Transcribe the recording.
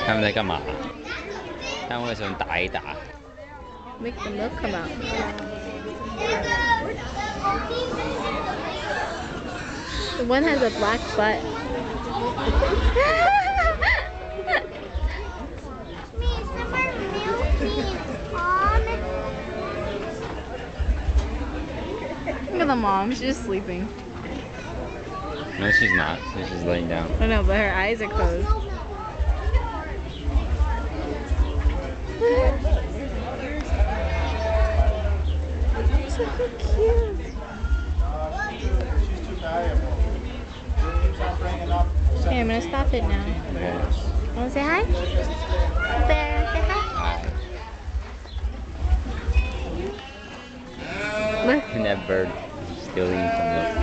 他们在干嘛？他们为什么打一打？ Make the milk come out. The one has a black butt. Look at the mom, she's just sleeping. No, she's not. She's laying down. I know, but her eyes are closed. So cute. Okay, I'm gonna stop it now. Okay. Wanna say hi? Bear, say hi. Hi. Look. And that bird is still eating some milk.